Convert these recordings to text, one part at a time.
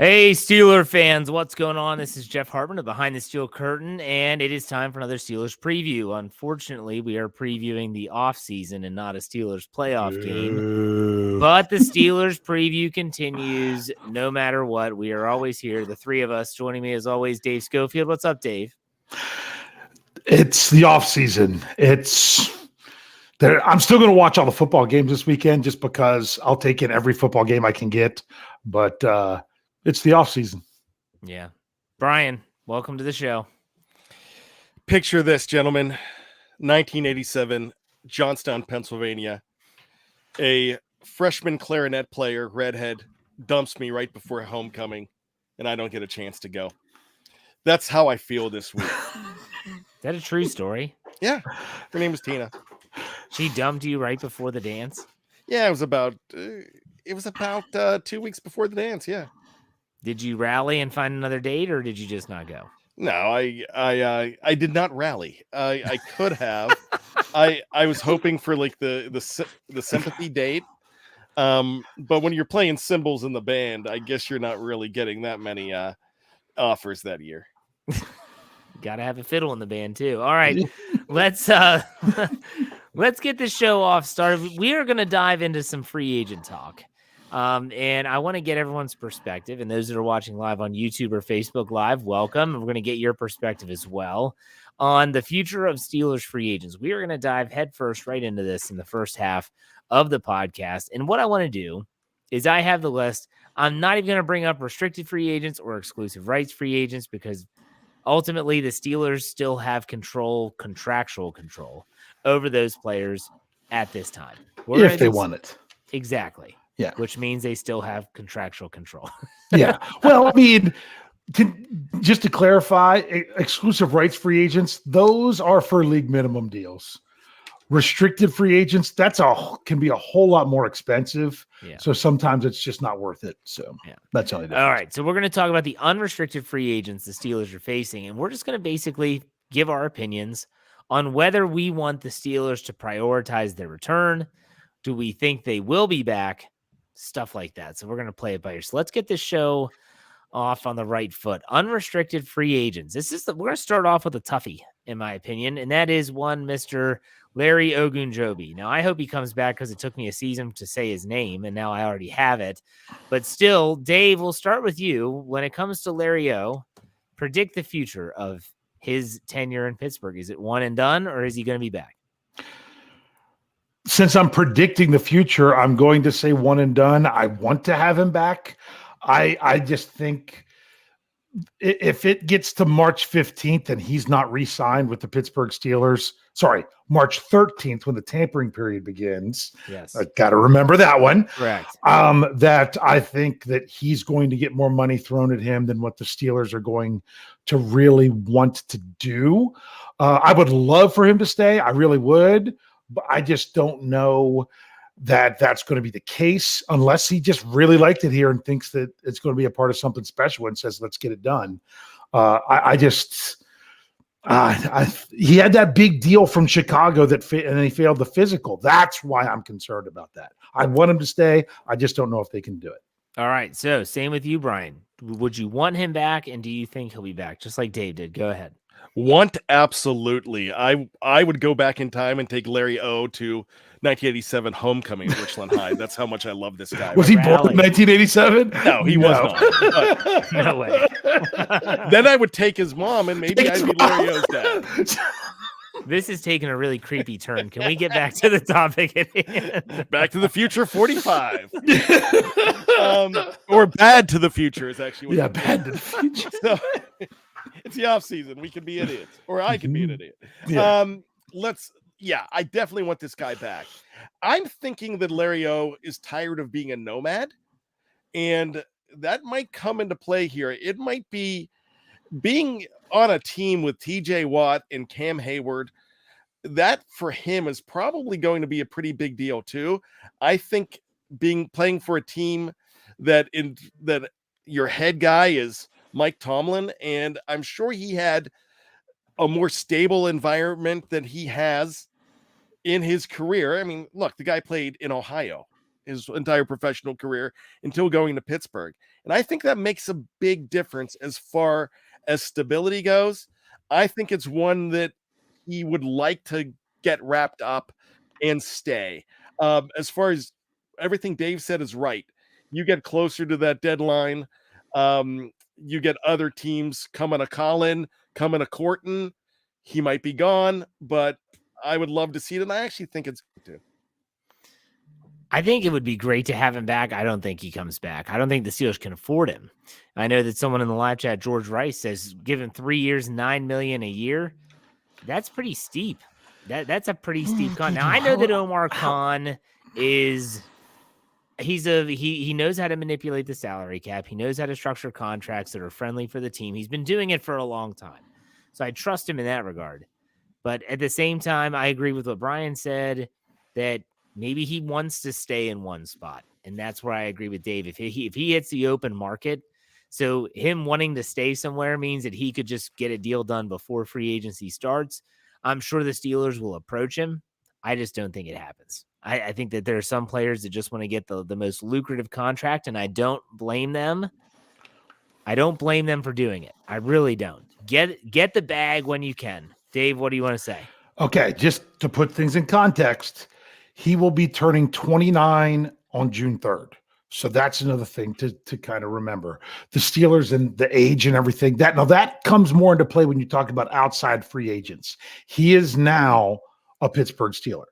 Hey, Steeler fans, what's going on? This is Jeff Hartman of Behind the Steel Curtain, and it is time for another Steelers preview. Unfortunately, we are previewing the offseason and not a Steelers playoff game, but the Steelers preview continues no matter what. We are always here, the three of us. Joining me, as always, Dave Schofield. What's up, Dave? It's the offseason. I'm still going to watch all the football games this weekend just because I'll take in every football game I can get, but it's the offseason. Yeah. Bryan, welcome to the show. Picture this, gentlemen. 1987, Johnstown, Pennsylvania. A freshman clarinet player, redhead, dumps me right before homecoming, and I don't get a chance to go. That's how I feel this week. Is that a true story? Yeah. Her name was Tina. She dumped you right before the dance? Yeah, it was about 2 weeks before the dance, yeah. Did you rally and find another date, or did you just not go? No, I did not rally. I could have. I was hoping for like the sympathy date. But when you're playing cymbals in the band, I guess you're not really getting that many offers that year. Got to have a fiddle in the band too. All right, let's get this show off started. We are going to dive into some free agent talk. And I want to get everyone's perspective, and those that are watching live on YouTube or Facebook Live, welcome. We're going to get your perspective as well on the future of Steelers free agents. We are going to dive headfirst right into this in the first half of the podcast. And what I want to do is I have the list. I'm not even going to bring up restricted free agents or exclusive rights free agents because ultimately the Steelers still have contractual control over those players at this time. If they want it. Exactly. Yeah. Which means they still have contractual control. Yeah. Well, I mean, just to clarify, exclusive rights free agents, those are for league minimum deals. Restricted free agents, can be a whole lot more expensive. Yeah. So sometimes it's just not worth it. So that's all. All right. So we're going to talk about the unrestricted free agents the Steelers are facing. And we're just going to basically give our opinions on whether we want the Steelers to prioritize their return. Do we think they will be back? Stuff like that. So we're going to play it by ear. So let's get this show off on the right foot. Unrestricted free agents. We're going to start off with a toughie, in my opinion, and that is one Mr. Larry Ogunjobi. Now, I hope he comes back because it took me a season to say his name, and now I already have it. But still, Dave, we'll start with you. When it comes to Larry O, predict the future of his tenure in Pittsburgh. Is it one and done, or is he going to be back? Since I'm predicting the future, I'm going to say one and done. I want to have him back. I just think if it gets to March 15th and he's not re-signed with the Pittsburgh Steelers, March 13th when the tampering period begins. Yes. I got to remember that one. Correct. That I think that he's going to get more money thrown at him than what the Steelers are going to really want to do. I would love for him to stay. I really would. But I just don't know that that's going to be the case unless he just really liked it here and thinks that it's going to be a part of something special and says, let's get it done. He had that big deal from Chicago and then he failed the physical. That's why I'm concerned about that. I want him to stay. I just don't know if they can do it. All right. So same with you, Bryan. Would you want him back? And do you think he'll be back? Just like Dave did. Go ahead. Want absolutely. I would go back in time and take Larry O to 1987 homecoming at Richland High. That's how much I love this guy. Was he born in 1987? No, he was not. No way. Then I would take his mom and maybe I'd be Larry O's dad. This is taking a really creepy turn. Can we get back to the topic at hand? Back to the Future 45. Or Bad to the Future is actually what Bad to the Future. So, it's the off season. We could be idiots, or I could be an idiot. Yeah. I definitely want this guy back. I'm thinking that Larry O is tired of being a nomad, and that might come into play here. It might be being on a team with TJ Watt and Cam Hayward. That for him is probably going to be a pretty big deal too. I think playing for a team that your head guy is Mike Tomlin, and I'm sure he had a more stable environment than he has in his career. I mean, look, the guy played in Ohio. his entire professional career until going to Pittsburgh. And I think that makes a big difference as far as stability goes. I think it's one that he would like to get wrapped up and stay. As far as everything Dave said is right. You get closer to that deadline. You get other teams coming a Colin, coming a Courton. He might be gone, but I would love to see it. And I actually think it's good too. I think it would be great to have him back. I don't think he comes back. I don't think the Steelers can afford him. I know that someone in the live chat, George Rice, says give him 3 years, $9 million a year. That's pretty steep. That's a pretty steep con. Now I know that Omar Khan is he knows how to manipulate the salary cap. He knows how to structure contracts that are friendly for the team. He's been doing it for a long time. So I trust him in that regard. But at the same time, I agree with what Bryan said that maybe he wants to stay in one spot. And that's where I agree with Dave. If he hits the open market, so him wanting to stay somewhere means that he could just get a deal done before free agency starts. I'm sure the Steelers will approach him. I just don't think it happens. I think that there are some players that just want to get the most lucrative contract, and I don't blame them. I don't blame them for doing it. I really don't. Get the bag when you can. Dave, what do you want to say? Okay, just to put things in context, he will be turning 29 on June 3rd. So that's another thing to kind of remember. The Steelers and the age and everything, that comes more into play when you talk about outside free agents. He is now a Pittsburgh Steeler.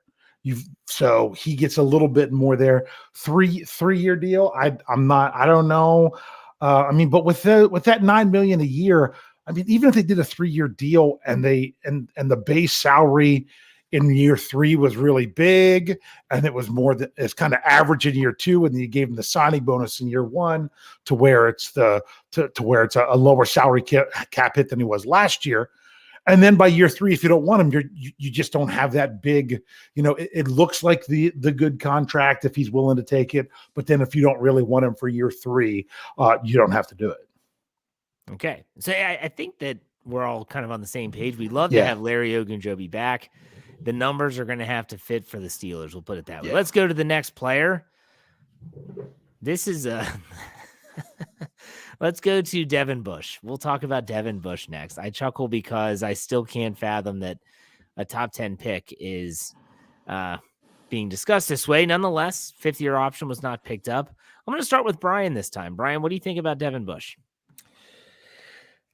So he gets a little bit more there. Three-year deal. I don't know. But with that $9 million a year, I mean, even if they did a 3-year deal and the base salary in year 3 was really big, and it was more than it's kind of average in year 2, and then you gave him the signing bonus in year 1 to where it's a lower salary cap hit than he was last year. And then by year 3, if you don't want him, you just don't have that big, it looks like the good contract if he's willing to take it. But then if you don't really want him for year 3, you don't have to do it. Okay. So I think that we're all kind of on the same page. We'd love to have Larry Ogunjobi back. The numbers are going to have to fit for the Steelers. We'll put it that way. Let's go to the next player. This is let's go to Devin Bush. We'll talk about Devin Bush next. I chuckle because I still can't fathom that a top 10 pick is being discussed this way. Nonetheless, 5th-year option was not picked up. I'm going to start with Bryan this time. Bryan, what do you think about Devin Bush?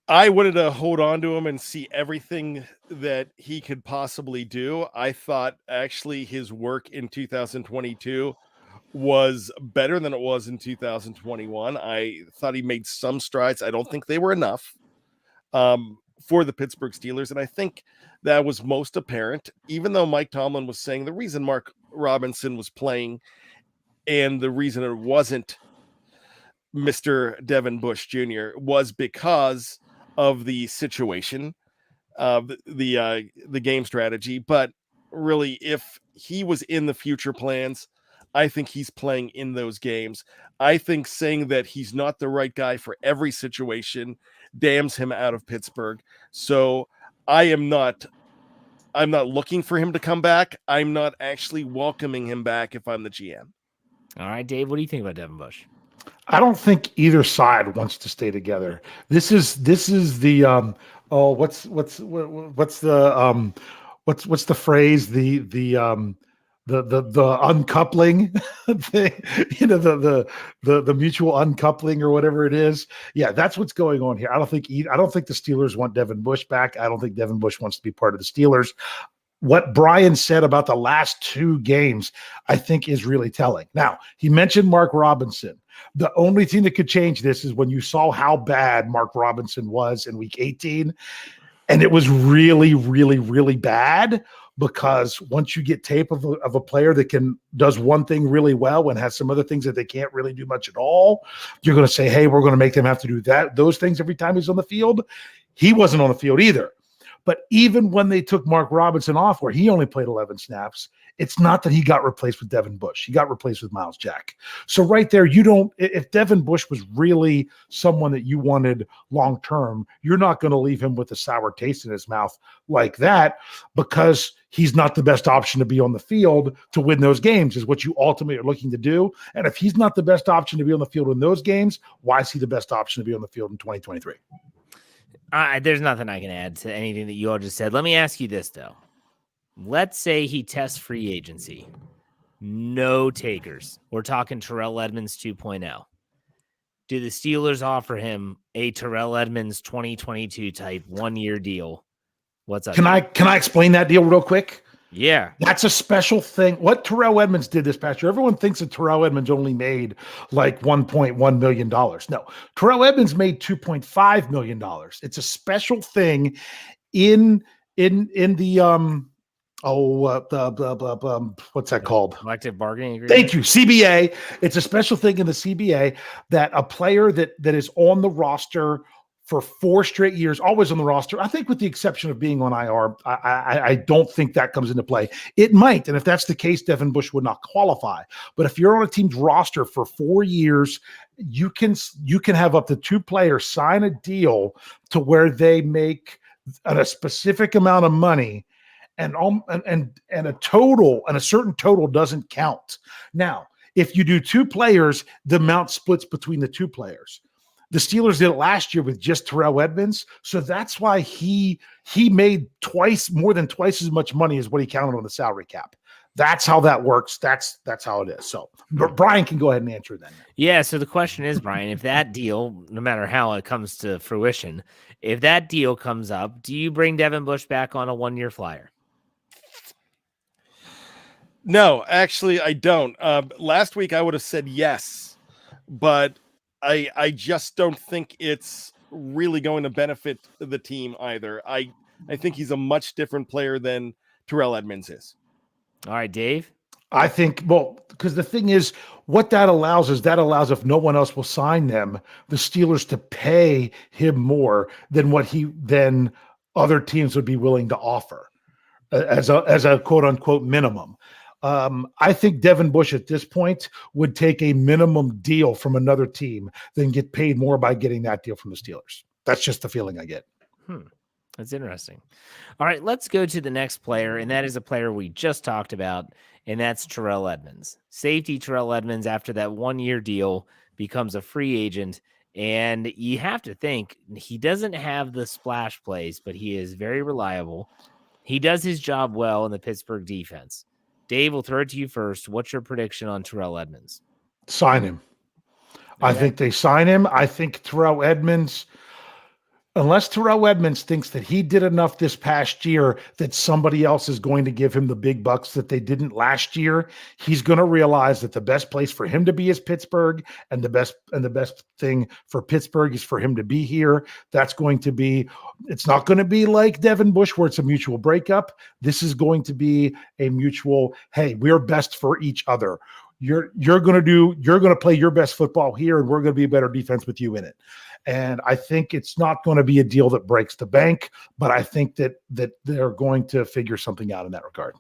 I wanted to hold on to him and see everything that he could possibly do. I thought actually his work in 2022 was better than it was in 2021. I thought he made some strides. I don't think they were enough for the Pittsburgh Steelers. And I think that was most apparent, even though Mike Tomlin was saying the reason Mark Robinson was playing and the reason it wasn't Mr. Devin Bush Jr. was because of the situation, the game strategy. But really, if he was in the future plans, I think he's playing in those games. I think saying that he's not the right guy for every situation damns him out of Pittsburgh. So I'm not looking for him to come back. I'm not actually welcoming him back if I'm the GM. All right, Dave, what do you think about Devin Bush? I don't think either side wants to stay together. This is the what's the phrase, the uncoupling thing, the mutual uncoupling or whatever it is. Yeah, that's what's going on here. I don't think the Steelers want Devin Bush back. I don't think Devin Bush wants to be part of the Steelers. What Bryan said about the last 2 games, I think is really telling. Now, he mentioned Mark Robinson. The only thing that could change this is when you saw how bad Mark Robinson was in week 18. And it was really, really, really bad, because once you get tape of a player that does one thing really well and has some other things that they can't really do much at all, you're going to say, hey, we're going to make them have to do those things every time he's on the field. He wasn't on the field either. But even when they took Mark Robinson off, where he only played 11 snaps, It's not that he got replaced with Devin Bush. He got replaced with Miles Jack. So right there, if Devin Bush was really someone that you wanted long-term, you're not going to leave him with a sour taste in his mouth like that, because he's not the best option to be on the field to win those games, is what you ultimately are looking to do. And if he's not the best option to be on the field in those games, why is he the best option to be on the field in 2023? There's nothing I can add to anything that you all just said. Let me ask you this, though. Let's say he tests free agency. No takers. We're talking Terrell Edmonds 2.0. Do the Steelers offer him a Terrell Edmonds 2022 type 1-year deal? What's up? Can I explain that deal real quick? Yeah. That's a special thing. What Terrell Edmonds did this past year, everyone thinks that Terrell Edmonds only made like $1.1 million. No, Terrell Edmonds made $2.5 million. It's a special thing in the what's that called? Collective bargaining agreement. Thank you, CBA. It's a special thing in the CBA that a player that is on the roster for 4 straight years, always on the roster, I think with the exception of being on IR, I don't think that comes into play. It might, and if that's the case, Devin Bush would not qualify. But if you're on a team's roster for 4 years, you can have up to 2 players sign a deal to where they make a specific amount of money, and a certain total doesn't count. Now, if you do 2 players, the amount splits between the 2 players. The Steelers did it last year with just Terrell Edmonds, so that's why he made more than twice as much money as what he counted on the salary cap. That's how that works. That's how it is. So Bryan can go ahead and answer that. Yeah. So the question is, Bryan, if that deal, no matter how it comes to fruition, if that deal comes up, do you bring Devin Bush back on a 1-year flyer? No, actually, I don't. Last week I would have said yes, but I just don't think it's really going to benefit the team either. I think he's a much different player than Terrell Edmonds is. All right, Dave. I think, because the thing is, what that allows if no one else will sign them, the Steelers to pay him more than other teams would be willing to offer as a quote unquote minimum. I think Devin Bush at this point would take a minimum deal from another team than get paid more by getting that deal from the Steelers. That's just the feeling I get. That's interesting. All right, let's go to the next player, and that is a player we just talked about, and that's Terrell Edmonds. Safety Terrell Edmonds, after that 1-year deal, becomes a free agent, and you have to think he doesn't have the splash plays, but he is very reliable. He does his job well in the Pittsburgh defense. Dave, we'll throw it to you first. What's your prediction on Terrell Edmonds? Sign him. Okay. I think they sign him. I think Terrell Edmonds, unless Terrell Edmonds thinks that he did enough this past year that somebody else is going to give him the big bucks that they didn't last year, he's going to realize that the best place for him to be is Pittsburgh, and the best thing for Pittsburgh is for him to be here. It's not going to be like Devin Bush where it's a mutual breakup. This is going to be a mutual, hey, we're best for each other. You're going to play your best football here, and we're going to be a better defense with you in it. And I think it's not going to be a deal that breaks the bank, but I think that they're going to figure something out in that regard.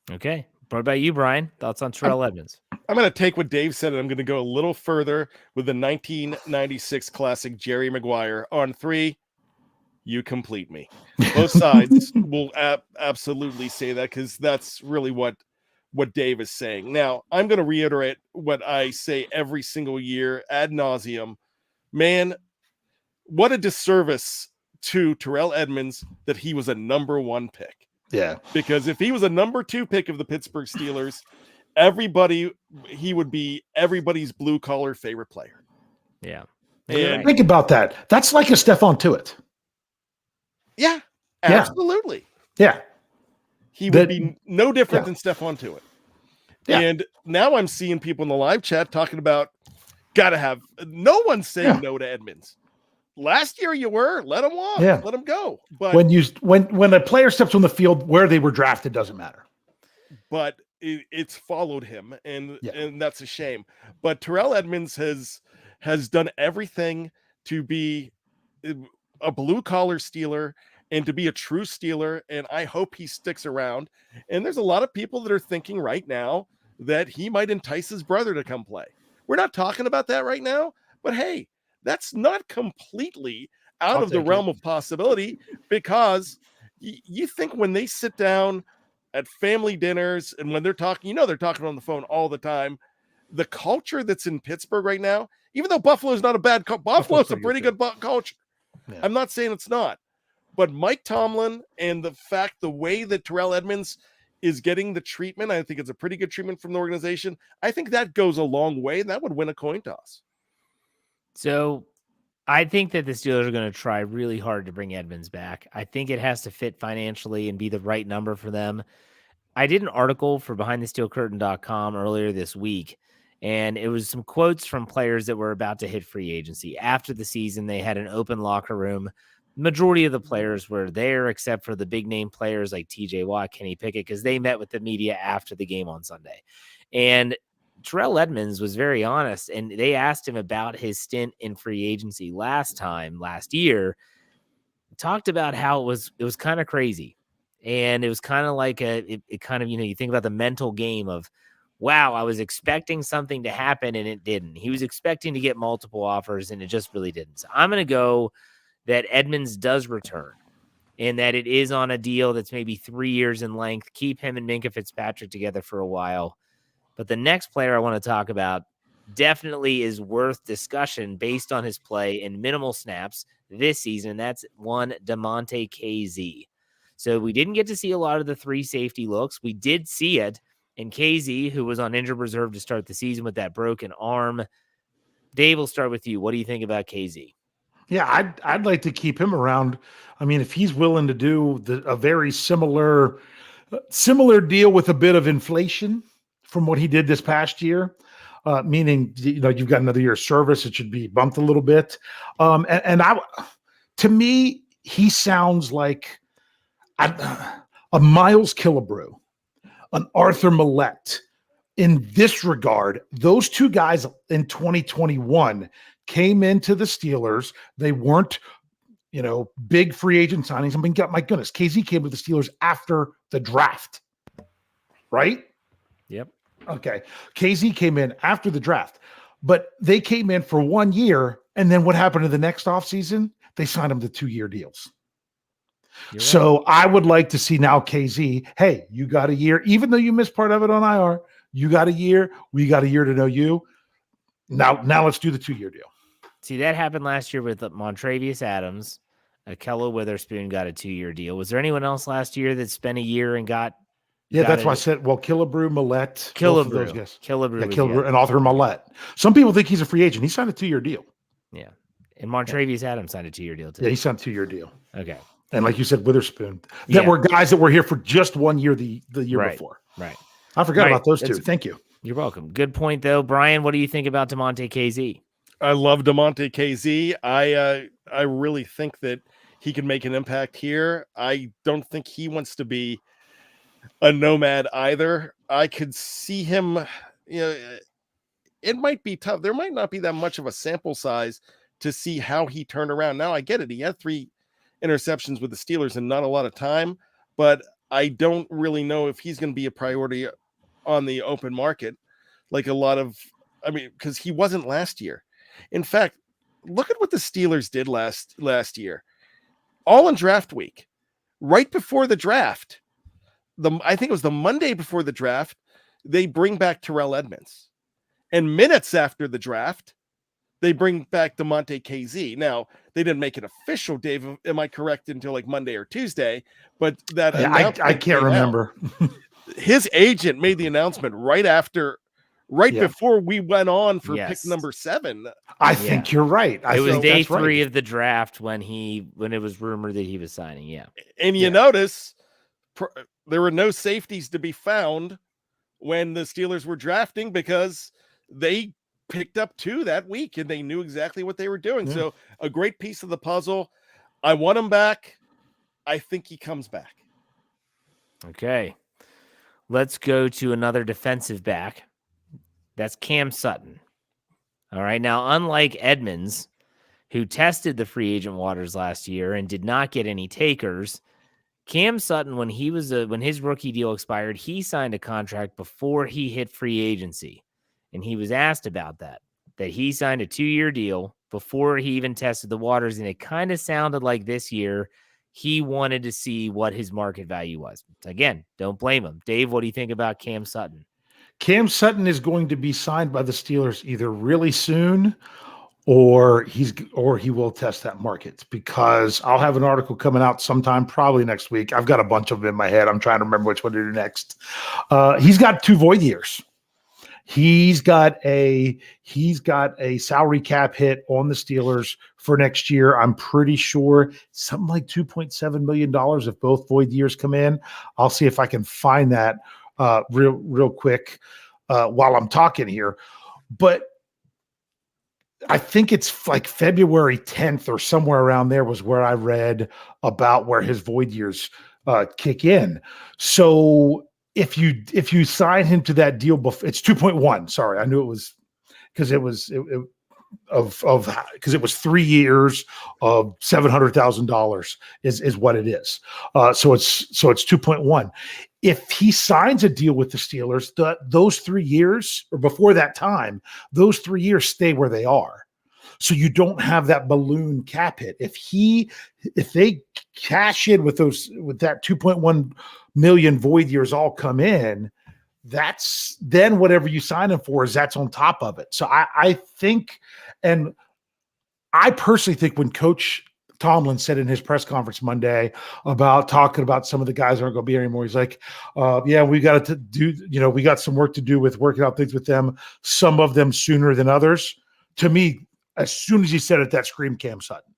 Okay. What about you, Bryan? Thoughts on Terrell Edmonds? I'm going to take what Dave said, and I'm going to go a little further with the 1996 classic Jerry Maguire. On 3, you complete me. Both sides will absolutely say that, because that's really what Dave is saying. Now, I'm going to reiterate what I say every single year ad nauseum. Man, what a disservice to Terrell Edmonds that he was a number 1 pick. Yeah. Because if he was a number 2 pick of the Pittsburgh Steelers, he would be everybody's blue collar favorite player. Yeah. And think about that. That's like a Stephon Tuitt. Yeah, absolutely. Yeah. He would be no different than Stephon Tuitt. Yeah. And now I'm seeing people in the live chat talking about no one's saying no to Edmonds. Last year you were, let him walk, let him go. But when a player steps on the field, where they were drafted doesn't matter. But it's followed him, and that's a shame. But Terrell Edmonds has done everything to be a blue collar Steeler, and to be a true Steeler, and I hope he sticks around. And there's a lot of people that are thinking right now that he might entice his brother to come play. We're not talking about that right now, but hey, that's not completely out of the realm of possibility, because you think when they sit down at family dinners and when they're talking, they're talking on the phone all the time. The culture that's in Pittsburgh right now, even though Buffalo's not a bad Buffalo's a pretty good culture. Yeah. I'm not saying it's not. But Mike Tomlin and the way that Terrell Edmonds is getting the treatment, I think it's a pretty good treatment from the organization. I think that goes a long way, and that would win a coin toss. So I think that the Steelers are going to try really hard to bring Edmonds back. I think it has to fit financially and be the right number for them. I did an article for BehindTheSteelCurtain.com earlier this week, and it was some quotes from players that were about to hit free agency. After the season, they had an open locker room. Majority of the players were there, except for the big name players like TJ Watt, Kenny Pickett, because they met with the media after the game on Sunday. And Terrell Edmonds was very honest, and they asked him about his stint in free agency last year. Talked about how it was kind of crazy, and it was kind of like it kind of, you think about the mental game of, wow, I was expecting something to happen and it didn't. He was expecting to get multiple offers and it just really didn't. So I'm going to go that Edmonds does return, and that it is on a deal that's maybe 3 years in length. Keep him and Minkah Fitzpatrick together for a while. But the next player I want to talk about definitely is worth discussion based on his play in minimal snaps this season. That's one Damontae Kazee. So we didn't get to see a lot of the 3 safety looks. We did see it in Kazee, who was on injured reserve to start the season with that broken arm. Dave, we'll start with you. What do you think about Kazee? Yeah, I'd like to keep him around. I mean, if he's willing to do a very similar deal with a bit of inflation from what he did this past year, meaning you've got another year of service, it should be bumped a little bit. To me, he sounds like a Miles Killebrew, an Arthur Millette. In this regard, those 2 guys in 2021 came into the Steelers. They weren't, big free agent signings. I mean, my goodness, Kazee came to the Steelers after the draft, right? Yep. Okay. Kazee came in after the draft, but they came in for 1 year. And then what happened to the next offseason? They signed him to 2-year deals. You're so right. I would like to see now Kazee, hey, you got a year, even though you missed part of it on IR, you got a year. We got a year to know you. Now let's do the 2-year deal. See, that happened last year with Montravius Adams. Akello Witherspoon got a 2-year deal. Was there anyone else last year that spent a year and got? Yeah, that's why I said, Killebrew, Millette, both of those guys. Killebrew, and Arthur Millette. Some people think he's a free agent. He signed a 2-year deal. Yeah, and Montravius Adams signed a 2-year deal too. Yeah, he signed a 2-year deal. Okay. And like you said, Witherspoon, that were guys that were here for just 1 year the year before. Right. I forgot about those 2. Thank you. You're welcome. Good point, though. Bryan, what do you think about Damontae Kazee? I love Damontae Kazee. I really think that he can make an impact here. I don't think he wants to be a nomad either. I could see him, it might be tough. There might not be that much of a sample size to see how he turned around. Now, I get it. He had 3 interceptions with the Steelers and not a lot of time, but I don't really know if he's going to be a priority on the open market like a lot of, because he wasn't last year. In fact, look at what the Steelers did last year. All in draft week, right before the draft, I think it was the Monday before the draft, they bring back Terrell Edmonds. And minutes after the draft, they bring back Damontae Kazee. Now, they didn't make it official, Dave. Am I correct, until like Monday or Tuesday? But that I can't remember. His agent made the announcement right before we went on for pick number 7. I think you're right. It was day 3 of the draft when it was rumored that he was signing. Yeah. And you notice there were no safeties to be found when the Steelers were drafting, because they picked up 2 that week and they knew exactly what they were doing. Yeah. So a great piece of the puzzle. I want him back. I think he comes back. Okay. Let's go to another defensive back. That's Cam Sutton. All right. Now, unlike Edmonds, who tested the free agent waters last year and did not get any takers. Cam Sutton, when his rookie deal expired, he signed a contract before he hit free agency. And he was asked about that he signed a 2-year deal before he even tested the waters. And it kind of sounded like this year he wanted to see what his market value was. Again, don't blame him. Dave, what do you think about Cam Sutton? Cam Sutton is going to be signed by the Steelers either really soon or he will test that market, because I'll have an article coming out sometime probably next week. I've got a bunch of them in my head. I'm trying to remember which one to do next. He's got 2 void years. He's got a salary cap hit on the Steelers for next year. I'm pretty sure something like $2.7 million if both void years come in. I'll see if I can find that real quick while I'm talking here. But I think it's like February 10th or somewhere around there was where I read about where his void years kick in. So if you sign him to that deal, it's 2.1. Sorry, I knew it was because it was because it was 3 years of $700,000 is what it is. So it's 2.1. If he signs a deal with the Steelers, those 3 years or before that time, those 3 years stay where they are. So you don't have that balloon cap hit. If they cash in with that 2.1 million void years all come in, that's then whatever you sign him for that's on top of it. So I think, and I personally think when Coach Tomlin said in his press conference Monday about talking about some of the guys aren't going to be here anymore, he's like, yeah, we got to do, we got some work to do with working out things with them, some of them sooner than others. To me, as soon as he said it, that screamed Cam Sutton,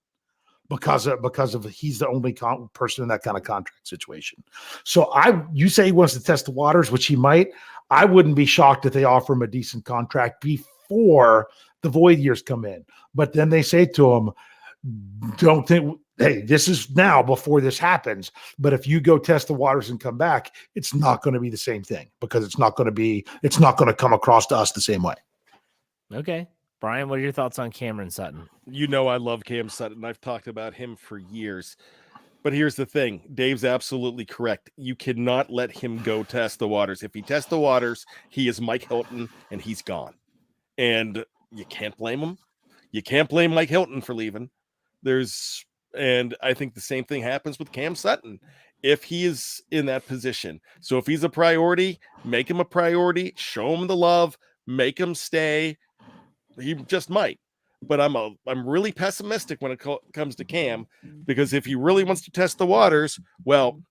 because of he's the only person in that kind of contract situation. So you say he wants to test the waters, which he might. I wouldn't be shocked if they offer him a decent contract before the void years come in. But then they say to him, don't think, hey, this is now before this happens. But if you go test the waters and come back, it's not going to be the same thing, because it's not going to come across to us the same way. Okay. Bryan, what are your thoughts on Cameron Sutton? I love Cam Sutton. I've talked about him for years. But here's the thing. Dave's absolutely correct. You cannot let him go test the waters. If he tests the waters, he is Mike Hilton, and he's gone. And you can't blame him. You can't blame Mike Hilton for leaving. And I think the same thing happens with Cam Sutton if he is in that position. So if he's a priority, make him a priority, show him the love, make him stay. He just might, but I'm really pessimistic when it comes to Cam, because if he really wants to test the waters, well,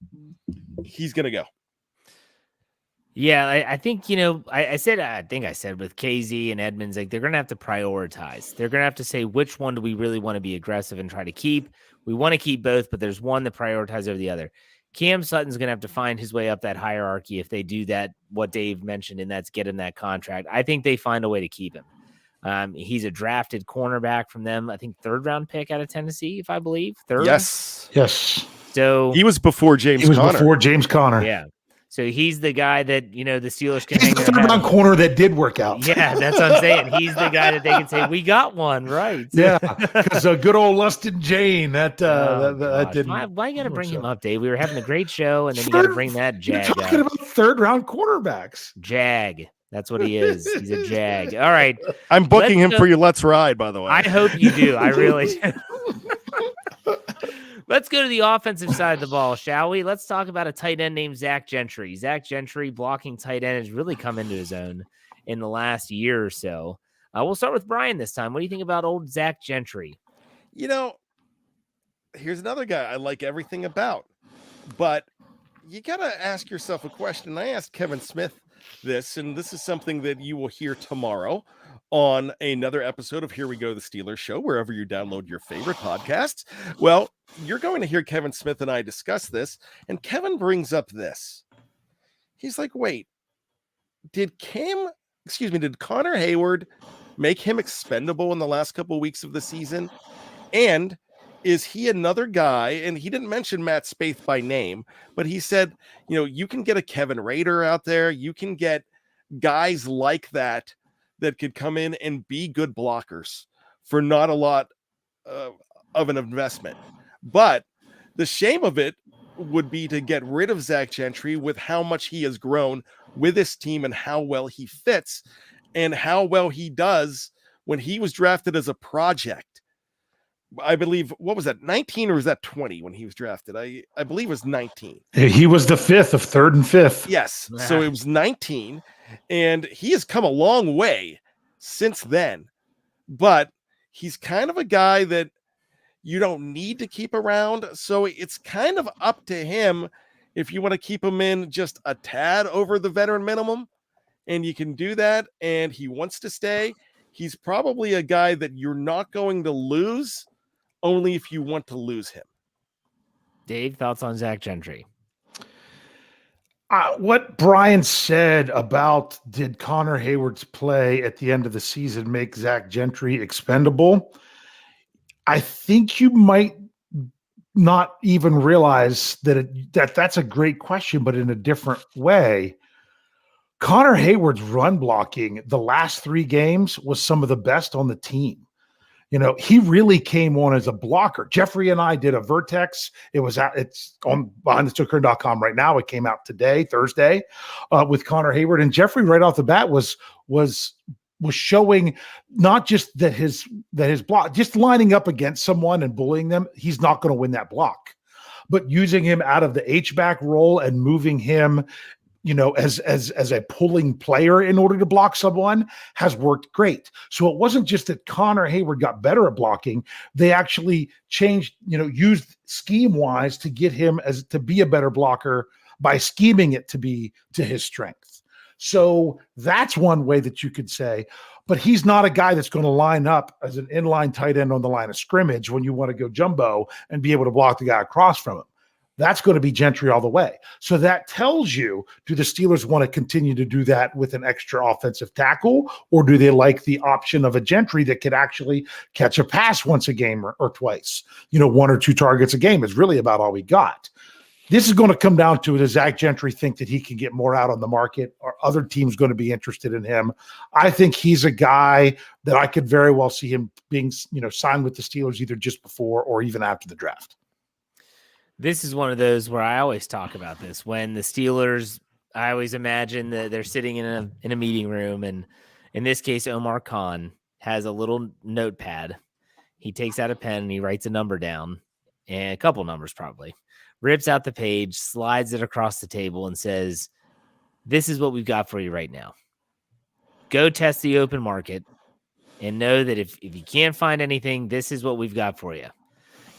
he's going to go. Yeah, I think, I think I said with Kazee and Edmonds, like, they're going to have to prioritize. They're going to have to say, which one do we really want to be aggressive and try to keep? We want to keep both, but there's one that prioritizes over the other. Cam Sutton's going to have to find his way up that hierarchy if they do that, what Dave mentioned, and that's get him that contract. I think they find a way to keep him. He's a drafted cornerback from them. I think 3rd round pick out of Tennessee, if I believe. 3rd. Yes. So he was before James Conner. Yeah. So he's the guy that, the Steelers can hang their hat. 3rd round corner that did work out. Yeah, that's what I'm saying. He's the guy that they can say, we got one, right? Yeah, because good old Lustin Jane, that didn't. Why you got to bring him up, Dave? We were having a great show, and then you got to bring that Jag You're talking about 3rd round cornerbacks. Jag. That's what he is. He's a Jag. All right. I'm booking him for your Let's Ride, by the way. I hope you do. I really do. Let's go to the offensive side of the ball, shall we? Let's talk about a tight end named Zach Gentry. Zach Gentry, blocking tight end, has really come into his own in the last year or so. We'll start with Bryan this time. What do you think about old Zach Gentry? Here's another guy I like everything about, but you got to ask yourself a question. I asked Kevin Smith this, and this is something that you will hear tomorrow on another episode of Here We Go, the Steelers Show, wherever you download your favorite podcasts. Well, you're going to hear Kevin Smith and I discuss this, and Kevin brings up this. He's like, wait, did Connor Hayward make him expendable in the last couple of weeks of the season? And is he another guy? And he didn't mention Matt Spaeth by name, but he said, you can get a Kevin Rader out there. You can get guys like that could come in and be good blockers for not a lot of an investment. But the shame of it would be to get rid of Zach Gentry with how much he has grown with this team and how well he fits and how well he does when he was drafted as a project. I believe, what was that, 19 or was that 20 when he was drafted? I believe it was 19. He was the fifth of third and fifth. Yes. So it was 19, and he has come a long way since then. But he's kind of a guy that you don't need to keep around. So it's kind of up to him if you want to keep him in just a tad over the veteran minimum, and you can do that, and he wants to stay. He's probably a guy that you're not going to lose only if you want to lose him. Dave, thoughts on Zach Gentry? What Bryan said about did Connor Hayward's play at the end of the season make Zach Gentry expendable? I think you might not even realize that's a great question, but in a different way. Connor Hayward's run blocking the last 3 games was some of the best on the team. He really came on as a blocker. Jeffrey and I did a Vertex. It's on BehindTheStokerN.com right now. It came out today, Thursday, with Connor Hayward. And Jeffrey right off the bat was showing not just that his block, just lining up against someone and bullying them, he's not going to win that block. But using him out of the H-back role and moving him as a pulling player in order to block someone has worked great. So it wasn't just that Connor Hayward got better at blocking. They actually changed, used scheme wise to get him to be a better blocker by scheming it to be to his strength. So that's one way that you could say, but he's not a guy that's going to line up as an inline tight end on the line of scrimmage when you want to go jumbo and be able to block the guy across from him. That's going to be Gentry all the way. So that tells you, do the Steelers want to continue to do that with an extra offensive tackle, or do they like the option of a Gentry that could actually catch a pass once a game or twice? 1 or 2 targets a game is really about all we got. This is going to come down to, does Zach Gentry think that he can get more out on the market? Are other teams going to be interested in him? I think he's a guy that I could very well see him being, signed with the Steelers either just before or even after the draft. This is one of those where I always talk about this. When the Steelers, I always imagine that they're sitting in a meeting room, and in this case, Omar Khan has a little notepad. He takes out a pen and he writes a number down, and a couple numbers probably, rips out the page, slides it across the table, and says, "This is what we've got for you right now. Go test the open market and know that if you can't find anything, this is what we've got for you."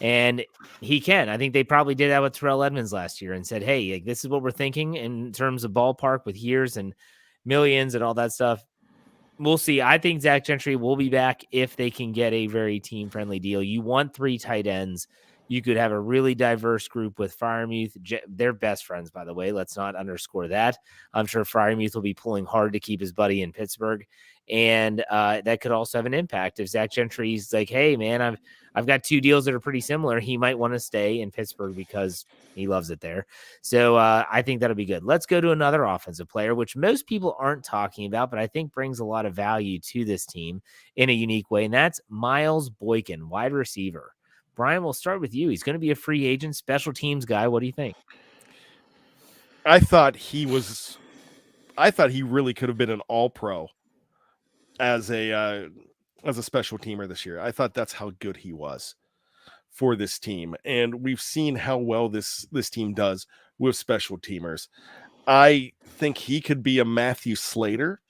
And he can. I think they probably did that with Terrell Edmonds last year and said, hey, this is what we're thinking in terms of ballpark with years and millions and all that stuff. We'll see. I think Zach Gentry will be back if they can get a very team-friendly deal. You want 3 tight ends. You could have a really diverse group with Freiermuth. They're best friends, by the way. Let's not underscore that. I'm sure Freiermuth will be pulling hard to keep his buddy in Pittsburgh. And that could also have an impact. If Zach Gentry's like, hey, man, I've got 2 deals that are pretty similar, he might want to stay in Pittsburgh because he loves it there. So I think that'll be good. Let's go to another offensive player, which most people aren't talking about, but I think brings a lot of value to this team in a unique way, and that's Miles Boykin, wide receiver. Bryan, we'll start with you. He's going to be a free agent, special teams guy. What do you think? I thought he really could have been an all-pro as a special teamer this year. I thought that's how good he was for this team. And we've seen how well this team does with special teamers. I think he could be a Matthew Slater.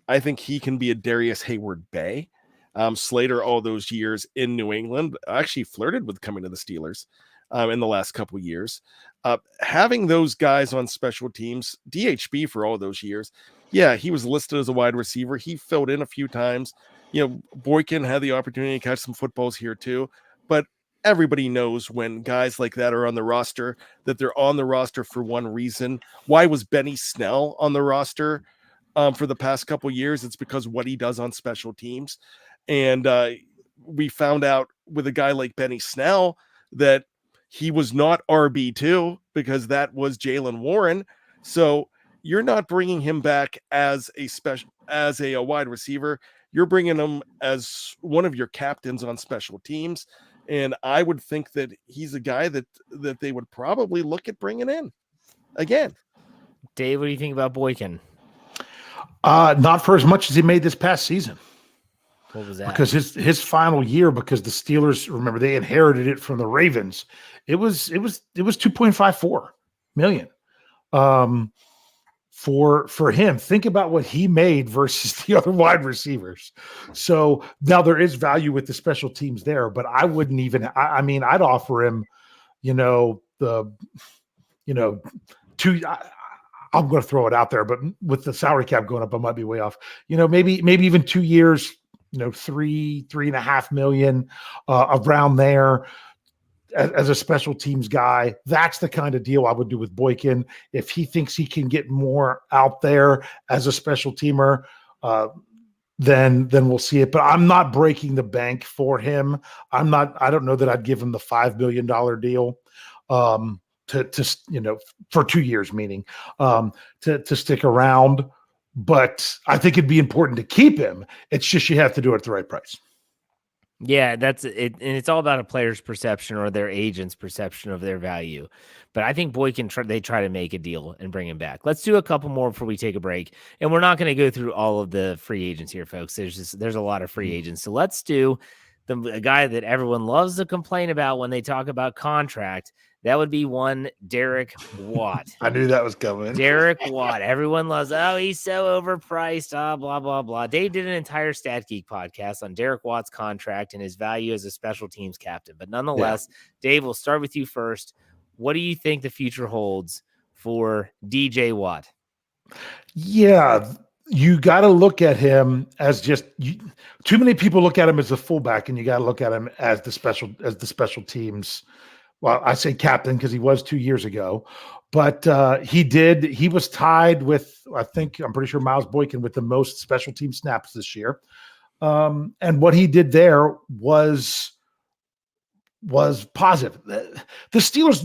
I think he can be a Darius Hayward-Bay. Slater, all those years in New England, actually flirted with coming to the Steelers in the last couple of years. Having those guys on special teams, DHB for all those years, yeah, he was listed as a wide receiver. He filled in a few times. Boykin had the opportunity to catch some footballs here too, but everybody knows when guys like that are on the roster, that they're on the roster for one reason. Why was Benny Snell on the roster for the past couple of years? It's because what he does on special teams. And we found out with a guy like Benny Snell that he was not RB2 because that was Jaylen Warren. So you're not bringing him back as a wide receiver. You're bringing him as one of your captains on special teams. And I would think that he's a guy that they would probably look at bringing in again. Dave, what do you think about Boykin? Not for as much as he made this past season. What was that? Because his final year, because the Steelers, remember, they inherited it from the Ravens. It was 2.54 million. For him, think about what he made versus the other wide receivers. So now there is value with the special teams there, but I wouldn't even. I mean, I'd offer him, I'm going to throw it out there, but with the salary cap going up, I might be way off. Maybe even 2 years. 3.5 million around there as a special teams guy. That's the kind of deal I would do with Boykin. If he thinks he can get more out there as a special teamer, then we'll see it. But I'm not breaking the bank for him. I don't know that I'd give him the $5 million deal to for 2 years, meaning to stick around. But I think it'd be important to keep him. It's just you have to do it at the right price. Yeah, that's it. And it's all about a player's perception or their agent's perception of their value. But I think Boykin, they try to make a deal and bring him back. Let's do a couple more before we take a break. And we're not going to go through all of the free agents here, folks. There's a lot of free agents. So let's do a guy that everyone loves to complain about when they talk about contract. That would be one Derek Watt. I knew that was coming. Derek Watt. Everyone loves, he's so overpriced, blah, blah, blah. Dave did an entire Stat Geek podcast on Derek Watt's contract and his value as a special teams captain. But nonetheless, Dave, we'll start with you first. What do you think the future holds for DJ Watt? Yeah, you got to look at him as too many people look at him as a fullback, and you got to look at him as the special teams. Well, I say captain because he was 2 years ago, but he was tied with, I'm pretty sure Miles Boykin with the most special team snaps this year. And what he did there was positive. The Steelers,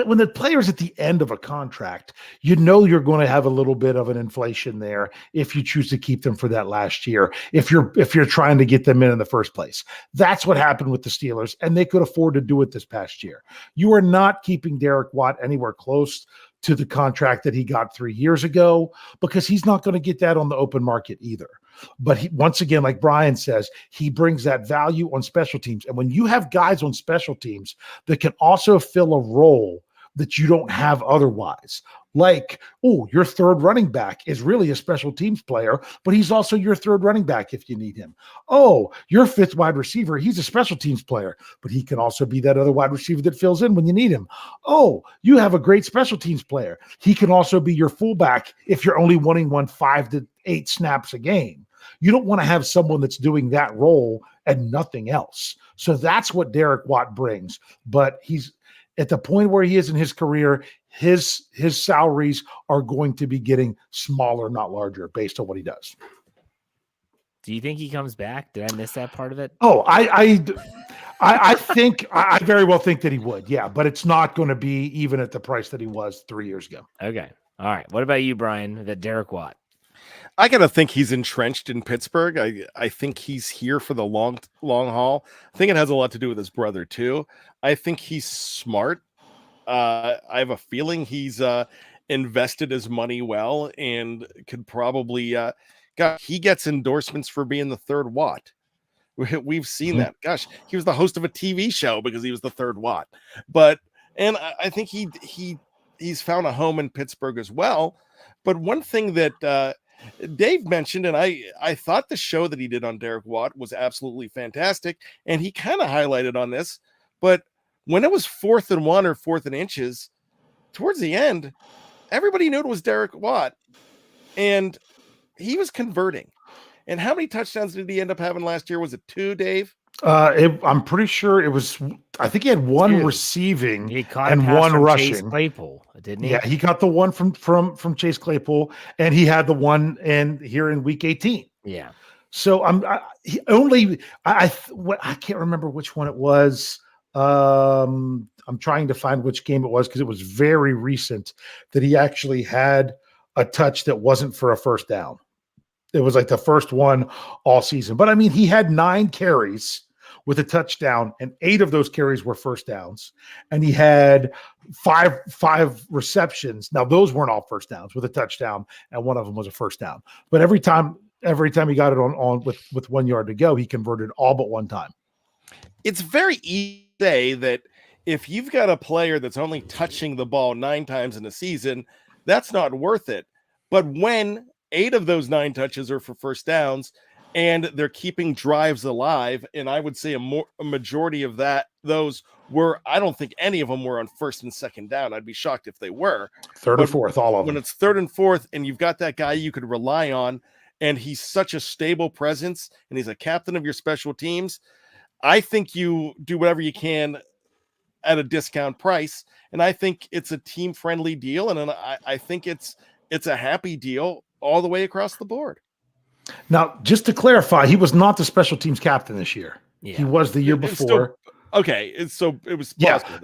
when the player's at the end of a contract, you're going to have a little bit of an inflation there if you choose to keep them for that last year, if you're trying to get them in the first place. That's what happened with the Steelers, and they could afford to do it this past year. You are not keeping Derek Watt anywhere close to the contract that he got 3 years ago, because he's not going to get that on the open market either. But once again, like Bryan says, he brings that value on special teams. And when you have guys on special teams that can also fill a role that you don't have otherwise, like, your third running back is really a special teams player, but he's also your third running back if you need him. Your fifth wide receiver, he's a special teams player, but he can also be that other wide receiver that fills in when you need him. You have a great special teams player. He can also be your fullback if you're only wanting 5 to 8 snaps a game. You don't want to have someone that's doing that role and nothing else. So that's what Derek Watt brings. But he's at the point where he is in his career, his salaries are going to be getting smaller, not larger, based on what he does. Do you think he comes back? Did I miss that part of it? I think I very well think that he would. Yeah, but it's not going to be even at the price that he was 3 years ago. Okay. All right. What about you, Bryan? That Derek Watt? I gotta think he's entrenched in Pittsburgh. I think he's here for the long haul. I think it has a lot to do with his brother too. I think he's smart. I have a feeling he's invested his money well and could probably he gets endorsements for being the third Watt. We've seen that. Gosh, he was the host of a TV show because he was the third Watt. And I think he's found a home in Pittsburgh as well. But one thing that Dave mentioned, and I thought the show that he did on Derek Watt was absolutely fantastic, and he kind of highlighted on this, but when it was 4th and 1 or 4th and inches, towards the end, everybody knew it was Derek Watt, and he was converting. And how many touchdowns did he end up having last year? Was it 2, Dave? I'm pretty sure it was. I think he had 1 receiving and 1 rushing. Chase Claypool, didn't he? Yeah, he got the one from Chase Claypool, and he had the one here in Week 18. Yeah. So I can't remember which one it was. I'm trying to find which game it was because it was very recent that he actually had a touch that wasn't for a first down. It was like the first one all season. But I mean, he had 9 carries with a touchdown, and 8 of those carries were first downs. And he had five receptions. Now, those weren't all first downs with a touchdown, and one of them was a first down. But every time he got it on with 1 yard to go, he converted all but one time. It's very easy to say that if you've got a player that's only touching the ball 9 times in a season, that's not worth it. But when 8 of those 9 touches are for first downs, and they're keeping drives alive, and I would say a majority of those were, I don't think any of them were on first and second down. I'd be shocked if they were. Third or fourth, all of them. When it's third and fourth, and you've got that guy you could rely on, and he's such a stable presence, and he's a captain of your special teams, I think you do whatever you can at a discount price, and I think it's a team-friendly deal, and I think it's a happy deal all the way across the board. Now, just to clarify, he was not the special teams captain this year. Yeah. He was the year before. It was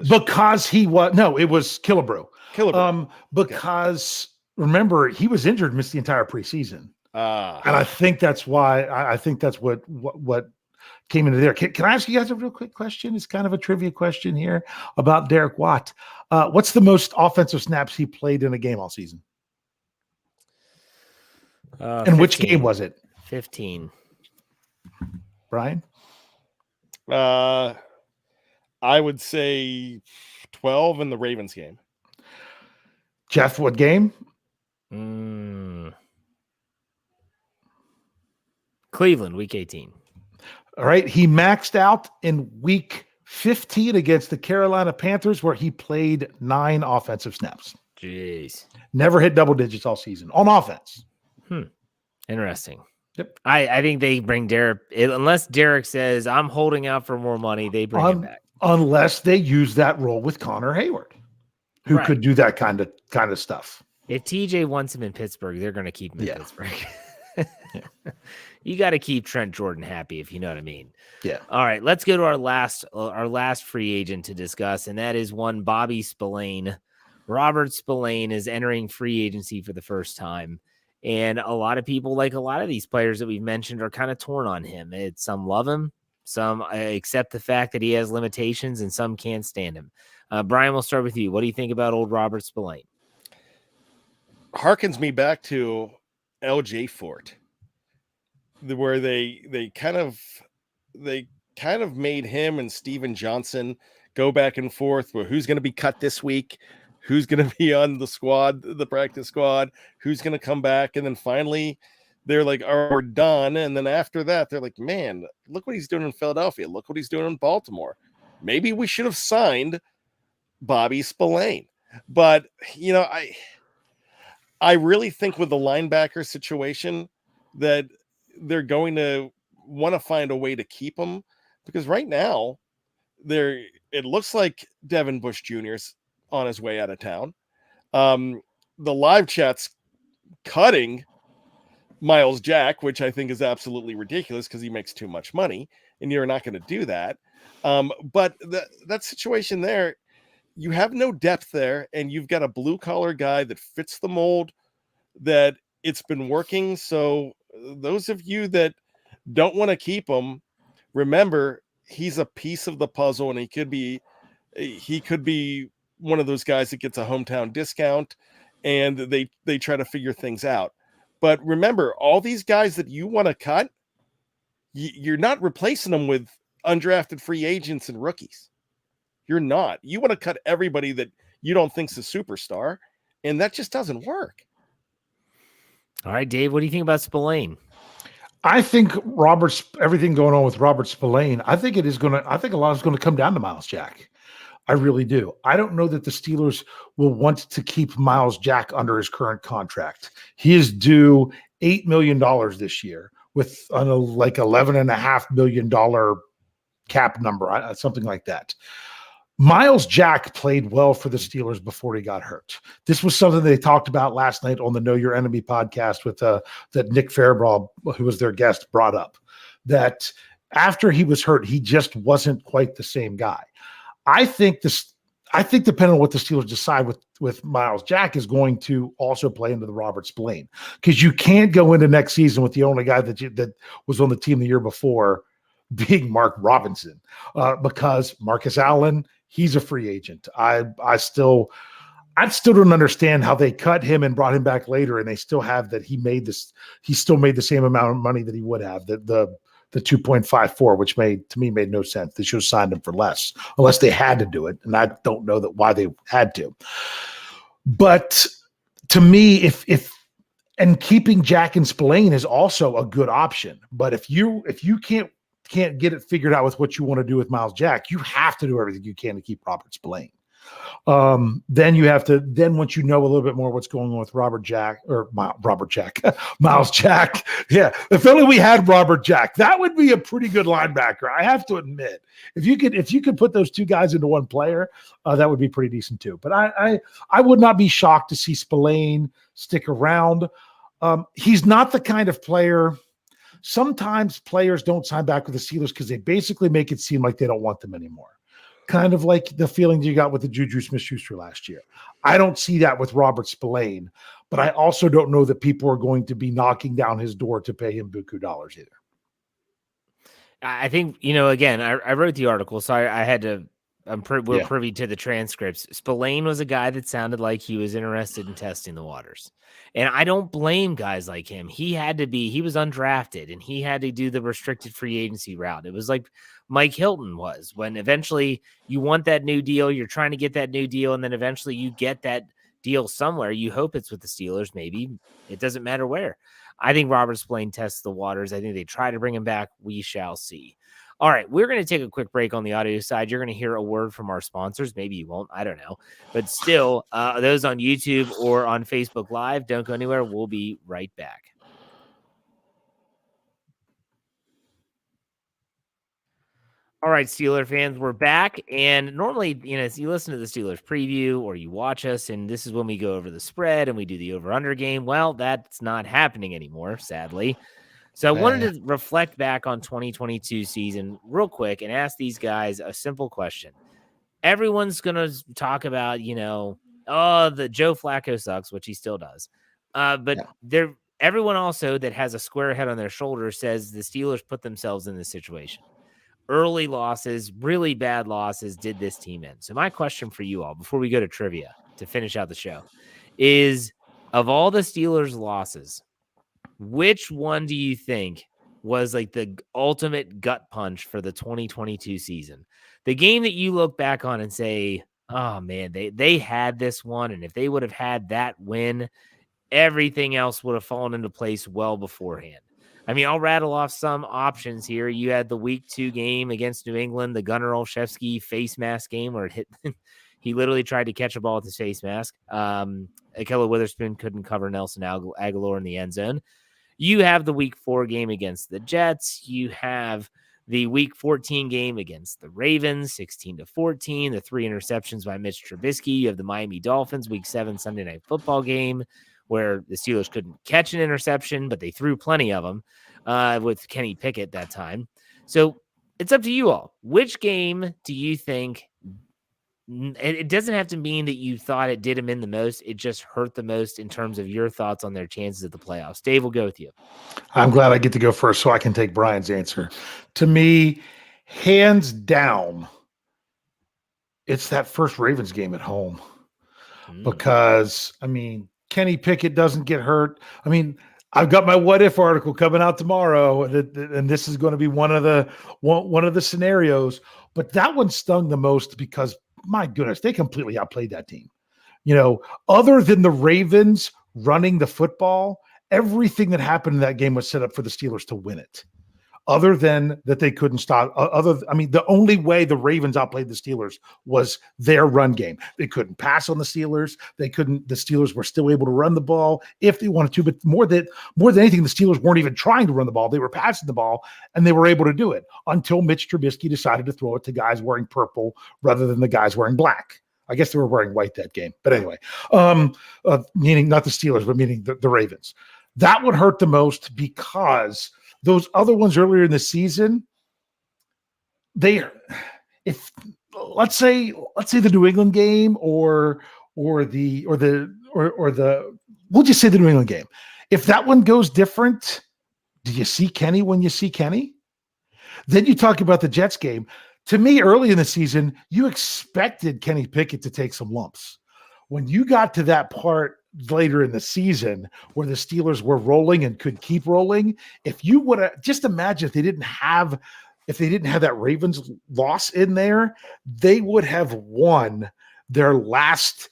because he was it was Killebrew. Because remember, he was injured, missed the entire preseason. And I think that's why I think that's what came into there. Can I ask you guys a real quick question? It's kind of a trivia question here about Derek Watt. What's the most offensive snaps he played in a game all season? And 15. Which game was it? 15. Brian? I would say 12 in the Ravens game. Jeff, what game? Cleveland, week 18. All right. He maxed out in week 15 against the Carolina Panthers, where he played 9 offensive snaps. Jeez. Never hit double digits all season on offense. Interesting. Yep. I think they bring Derek, unless Derek says, I'm holding out for more money, they bring him back. Unless they use that role with Connor Hayward, who could do that kind of stuff. If TJ wants him in Pittsburgh, they're going to keep him in Pittsburgh. You got to keep Trent Jordan happy, if you know what I mean. Yeah. All right, let's go to our last free agent to discuss, and that is one Bobby Spillane. Robert Spillane is entering free agency for the first time. And a lot of people, like a lot of these players that we've mentioned, are kind of torn on him. Some love him, some accept the fact that he has limitations, and some can't stand him. Brian, we'll start with you. What do you think about old Robert Spillane? Harkens me back to LJ Fort, where they kind of made him and Steven Johnson go back and forth where who's going to be cut this week, who's going to be on the practice squad, who's going to come back. And then finally they're like, oh, we're done. And then after that, they're like, man, look what he's doing in Philadelphia. Look what he's doing in Baltimore. Maybe we should have signed Bobby Spillane. But, I really think with the linebacker situation that they're going to want to find a way to keep him, because right now it looks like Devin Bush Jr.'s on his way out of town. The live chat's cutting Miles Jack, which I think is absolutely ridiculous because he makes too much money, and you're not going to do that. But that situation there, you have no depth there, and you've got a blue collar guy that fits the mold that it's been working. So those of you that don't want to keep him, remember he's a piece of the puzzle, and he could be one of those guys that gets a hometown discount, and they try to figure things out. But remember, all these guys that you want to cut, you're not replacing them with undrafted free agents and rookies. You're not. You want to cut everybody that you don't think's a superstar, and that just doesn't work. All right, Dave, what do you think about Spillane? I think everything going on with Robert Spillane, I think a lot is going to come down to Miles Jack. I really do. I don't know that the Steelers will want to keep Miles Jack under his current contract. He is due $8 million this year with like $11.5 million cap number, something like that. Miles Jack played well for the Steelers before he got hurt. This was something they talked about last night on the Know Your Enemy podcast with that Nick Fairbrawl, who was their guest, brought up, that after he was hurt, he just wasn't quite the same guy. I think I think depending on what the Steelers decide with Miles Jack is going to also play into the Robert Spillane, because you can't go into next season with the only guy that was on the team the year before being Mark Robinson, because Marcus Allen, he's a free agent. I still don't understand how they cut him and brought him back later, and they still have that he still made the same amount of money that he would have, the 2.54, which made no sense. They should have signed him for less, unless they had to do it. And I don't know why they had to. But to me, if keeping Jack and Spillane is also a good option. But if you can't get it figured out with what you want to do with Miles Jack, you have to do everything you can to keep Robert Spillane. Then once you know a little bit more what's going on with Miles Jack. Yeah. If only we had Robert Jack, that would be a pretty good linebacker. I have to admit, if you could put those two guys into one player, that would be pretty decent too. But I would not be shocked to see Spillane stick around. He's not the kind of player. Sometimes players don't sign back with the Steelers because they basically make it seem like they don't want them anymore. Kind of like the feeling you got with the Juju Smith-Schuster last year. I don't see that with Robert Spillane, but I also don't know that people are going to be knocking down his door to pay him buku dollars either. I think, again, I wrote the article, so I had to, we're privy to the transcripts. Spillane was a guy that sounded like he was interested in testing the waters. And I don't blame guys like him. He was undrafted, and he had to do the restricted free agency route. It was like Mike Hilton was, when eventually you want that new deal, you're trying to get that new deal, and then eventually you get that deal somewhere. You hope it's with the Steelers, maybe. It doesn't matter where. I think Robert Spillane tests the waters. I think they try to bring him back. We shall see. All right, we're going to take a quick break on the audio side. You're going to hear a word from our sponsors. Maybe you won't. I don't know. But still, those on YouTube or on Facebook Live, don't go anywhere. We'll be right back. All right, Steeler fans, we're back. And normally, if you listen to the Steelers preview or you watch us, and this is when we go over the spread and we do the over-under game. Well, that's not happening anymore, sadly. So I wanted to reflect back on 2022 season real quick and ask these guys a simple question. Everyone's going to talk about, the Joe Flacco sucks, which he still does. Everyone also that has a square head on their shoulder says the Steelers put themselves in this situation. Early losses, really bad losses did this team in. So my question for you all before we go to trivia to finish out the show is, of all the Steelers losses, which one do you think was like the ultimate gut punch for the 2022 season? The game that you look back on and say, oh man, they had this one. And if they would have had that win, everything else would have fallen into place well beforehand. I mean, I'll rattle off some options here. You had the week 2 game against New England, the Gunnar Olszewski face mask game where it hit. He literally tried to catch a ball with his face mask. Ahkello Witherspoon couldn't cover Nelson Aguilar in the end zone. You have the week 4 game against the Jets. You have the week 14 game against the Ravens, 16-14, the 3 interceptions by Mitch Trubisky. You have the Miami Dolphins week 7 Sunday Night Football game where the Steelers couldn't catch an interception, but they threw plenty of them with Kenny Pickett that time. So it's up to you all. Which game do you think? It doesn't have to mean that you thought it did him in the most. It just hurt the most in terms of your thoughts on their chances at the playoffs. Dave, will go with you. I'm glad I get to go first so I can take Brian's answer. To me, hands down, it's that first Ravens game at home. Because, Kenny Pickett doesn't get hurt. I've got my what if article coming out tomorrow, and this is going to be one of the scenarios. But that one stung the most because, my goodness, they completely outplayed that team. Other than the Ravens running the football, everything that happened in that game was set up for the Steelers to win it. Other than that, they couldn't stop. The only way the Ravens outplayed the Steelers was their run game. They couldn't pass on the Steelers. The Steelers were still able to run the ball if they wanted to, but more than anything, the Steelers weren't even trying to run the ball. They were passing the ball, and they were able to do it until Mitch Trubisky decided to throw it to guys wearing purple rather than the guys wearing black. I guess they were wearing white that game. But anyway, meaning not the Steelers, but meaning the Ravens. That would hurt the most because those other ones earlier in the season, let's say the New England game or we'll just say the New England game. If that one goes different, do you see Kenny when you see Kenny? Then you talk about the Jets game. To me, early in the season, you expected Kenny Pickett to take some lumps. When you got to that part later in the season where the Steelers were rolling and could keep rolling, if you would have just imagine if they didn't have that Ravens loss in there, they would have won their last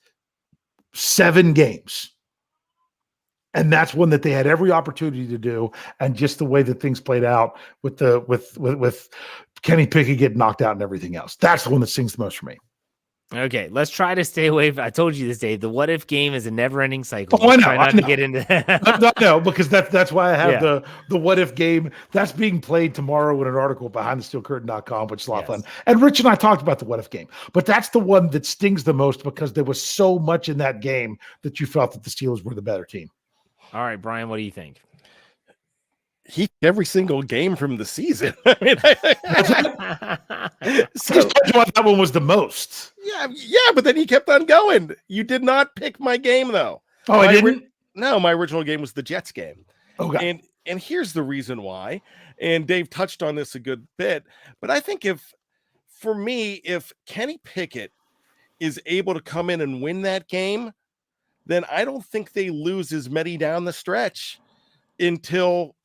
7 games. And that's one that they had every opportunity to do. And just the way that things played out with Kenny Pickett getting knocked out and everything else. That's the one that stings the most for me. Okay, let's try to stay away. I told you this, Dave. The what if game is a never-ending cycle. Oh, I know. Try not to get into that. No, because that's why I have the what if game. That's being played tomorrow in an article behind the steelcurtain.com, which is a lot of fun. And Rich and I talked about the what if game, but that's the one that stings the most because there was so much in that game that you felt that the Steelers were the better team. All right, Brian, what do you think? He every single game from the season. I mean, so that one was the most. Yeah, but then he kept on going. You did not pick my game though. Oh, I didn't. No, my original game was the Jets game. Okay. And here's the reason why. And Dave touched on this a good bit, but I think if Kenny Pickett is able to come in and win that game, then I don't think they lose as many down the stretch until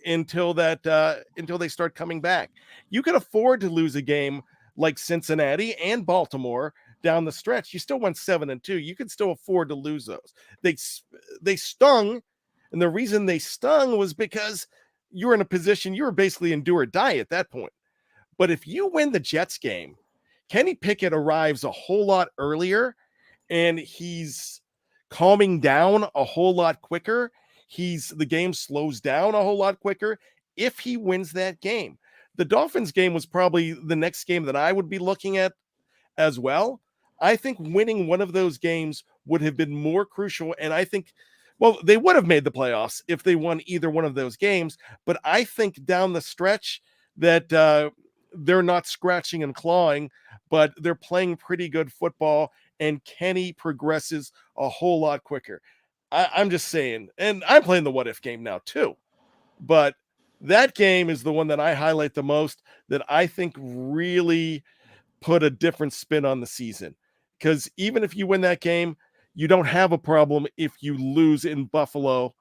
they start coming back. You can afford to lose a game like Cincinnati and Baltimore down the stretch. You still went 7-2. You can still afford to lose those. They stung, and the reason they stung was because you were in a position, you were basically in do or die at that point. But if you win the Jets game, Kenny Pickett arrives a whole lot earlier, and he's calming down a whole lot quicker. The game slows down a whole lot quicker if he wins that game. The Dolphins game was probably the next game that I would be looking at as well. I think winning one of those games would have been more crucial. And I think, they would have made the playoffs if they won either one of those games. But I think down the stretch that they're not scratching and clawing, but they're playing pretty good football. And Kenny progresses a whole lot quicker. I'm just saying, and I'm playing the what if game now too, but that game is the one that I highlight the most, that I think really put a different spin on the season. Because even if you win that game, you don't have a problem if you lose in Buffalo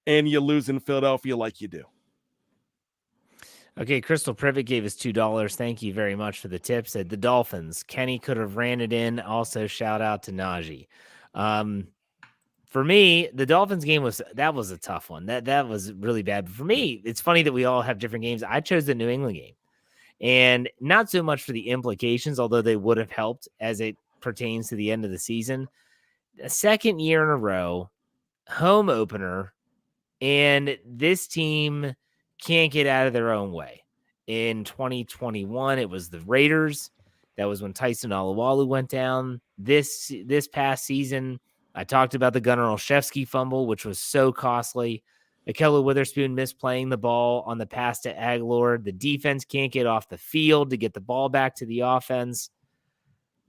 and you lose in Philadelphia like you do. Okay, Crystal Privet gave us $2. Thank you very much for the tip. Said the Dolphins. Kenny could have ran it in. Also, shout out to Najee. For me, the Dolphins game was a tough one. That was really bad. But for me, it's funny that we all have different games. I chose the New England game, and not so much for the implications, although they would have helped as it pertains to the end of the season. A second year in a row, home opener, and this team can't get out of their own way. In 2021, it was the Raiders. That was when Tyson Alualu went down. This past season, I talked about the Gunnar Olszewski fumble, which was so costly. Ahkello Witherspoon misplaying the ball on the pass to Aguilar. The defense can't get off the field to get the ball back to the offense.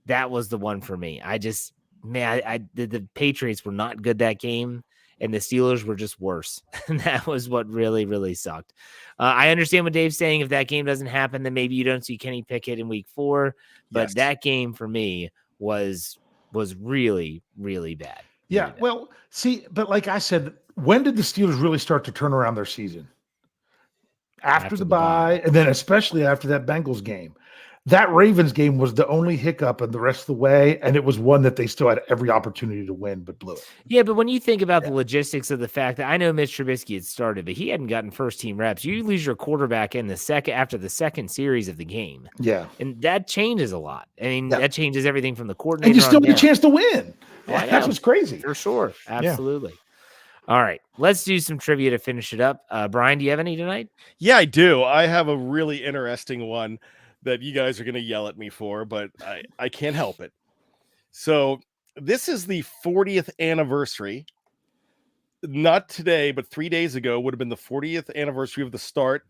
That was the one for me. The Patriots were not good that game, and the Steelers were just worse. And that was what really, really sucked. I understand what Dave's saying. If that game doesn't happen, then maybe you don't see Kenny Pickett in week 4. But that game for me was really, really bad. Yeah. Well, see, but like I said, when did the Steelers really start to turn around their season? After the bye, and then especially after that Bengals game. That Ravens game was the only hiccup in the rest of the way, and it was one that they still had every opportunity to win, but blew it. Yeah, but when you think about the logistics of the fact that I know Mitch Trubisky had started, but he hadn't gotten first-team reps. You lose your quarterback after the second series of the game. Yeah. And that changes a lot. I mean, that changes everything from the coordinator. And you still get a chance to win. Yeah, that's what's crazy. For sure. Absolutely. Yeah. All right. Let's do some trivia to finish it up. Brian, do you have any tonight? Yeah, I do. I have a really interesting one that you guys are going to yell at me for, but I can't help it. So this is the 40th anniversary. Not today, but 3 days ago would have been the 40th anniversary of the start